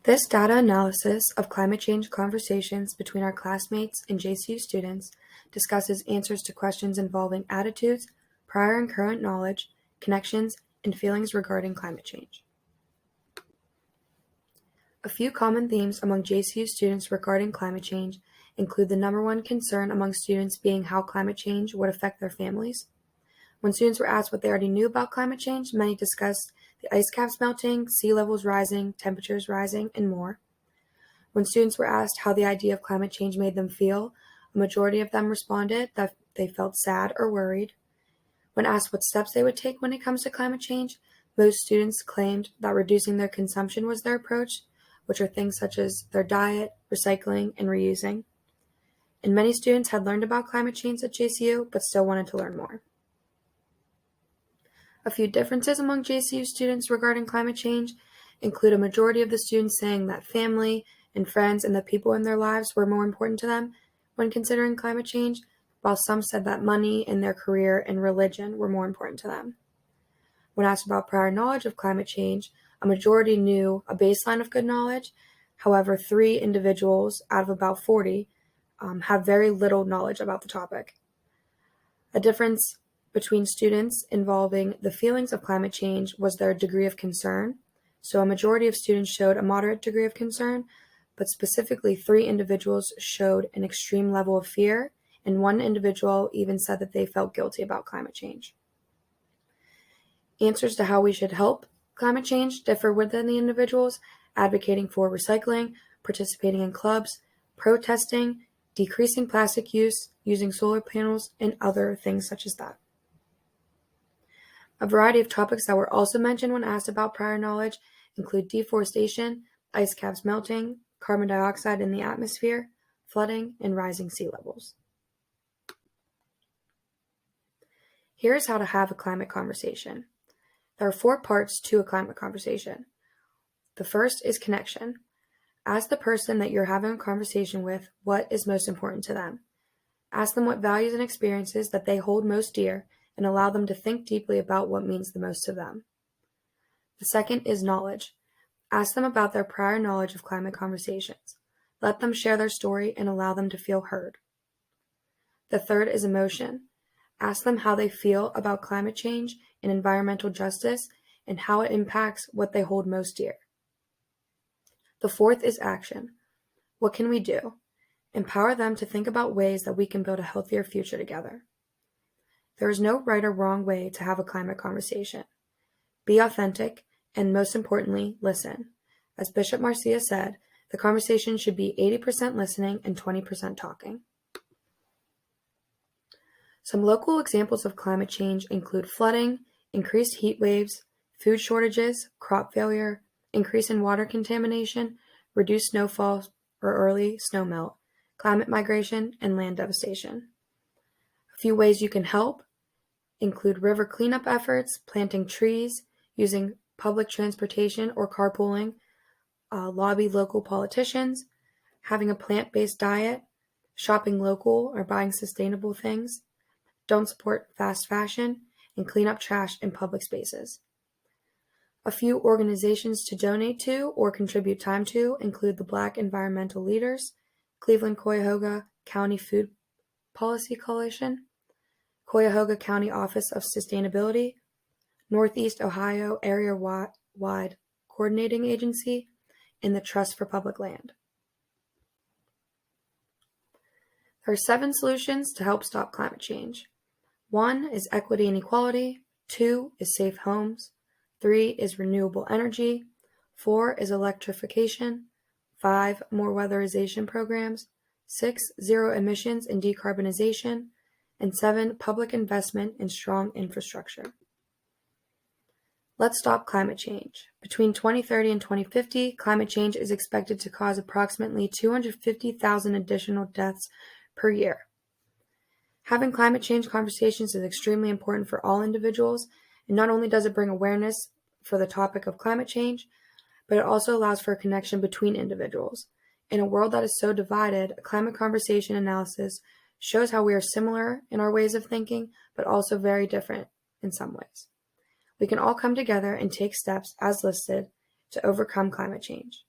This data analysis of climate change conversations between our classmates and JCU students discusses answers to questions involving attitudes, prior and current knowledge, connections, and feelings regarding climate change. A few common themes among JCU students regarding climate change include the number one concern among students being how climate change would affect their families. When students were asked what they already knew about climate change, many discussed the ice caps melting, sea levels rising, temperatures rising, and more. When students were asked how the idea of climate change made them feel, a majority of them responded that they felt sad or worried. When asked what steps they would take when it comes to climate change, most students claimed that reducing their consumption was their approach, which are things such as their diet, recycling, and reusing. And many students had learned about climate change at JCU, but still wanted to learn more. A few differences among JCU students regarding climate change include a majority of the students saying that family and friends and the people in their lives were more important to them when considering climate change, while some said that money and their career and religion were more important to them. When asked about prior knowledge of climate change, a majority knew a baseline of good knowledge. However, 3 individuals out of about 40 have very little knowledge about the topic. A difference between students involving the feelings of climate change was their degree of concern. So a majority of students showed a moderate degree of concern, but specifically 3 individuals showed an extreme level of fear, and 1 individual even said that they felt guilty about climate change. Answers to how we should help climate change differ within the individuals, advocating for recycling, participating in clubs, protesting, decreasing plastic use, using solar panels, and other things such as that. A variety of topics that were also mentioned when asked about prior knowledge include deforestation, ice caps melting, carbon dioxide in the atmosphere, flooding, and rising sea levels. Here is how to have a climate conversation. There are 4 parts to a climate conversation. The first is connection. Ask the person that you're having a conversation with what is most important to them. Ask them what values and experiences that they hold most dear, and allow them to think deeply about what means the most to them. The second is knowledge. Ask them about their prior knowledge of climate conversations. Let them share their story and allow them to feel heard. The third is emotion. Ask them how they feel about climate change and environmental justice and how it impacts what they hold most dear. The fourth is action. What can we do? Empower them to think about ways that we can build a healthier future together. There is no right or wrong way to have a climate conversation. Be authentic, and most importantly, listen. As Bishop Marcia said, the conversation should be 80% listening and 20% talking. Some local examples of climate change include flooding, increased heat waves, food shortages, crop failure, increase in water contamination, reduced snowfall or early snowmelt, climate migration, and land devastation. A few ways you can help include river cleanup efforts, planting trees, using public transportation or carpooling, lobby local politicians, having a plant-based diet, shopping local or buying sustainable things, don't support fast fashion, and clean up trash in public spaces. A few organizations to donate to or contribute time to include the Black Environmental Leaders, Cleveland-Cuyahoga County Food Policy Coalition, Cuyahoga County Office of Sustainability, Northeast Ohio Area-Wide Coordinating Agency, and the Trust for Public Land. There are 7 solutions to help stop climate change. 1 is equity and equality, 2 is safe homes, 3 is renewable energy, 4 is electrification, 5 more weatherization programs, 6 zero emissions and decarbonization, and 7 public investment in strong infrastructure. Let's stop climate change. Between 2030 and 2050, climate change is expected to cause approximately 250,000 additional deaths per year. Having climate change conversations is extremely important for all individuals, and not only does it bring awareness for the topic of climate change, but it also allows for a connection between individuals. In a world that is so divided, a climate conversation analysis shows how we are similar in our ways of thinking, but also very different in some ways. We can all come together and take steps, as listed, to overcome climate change.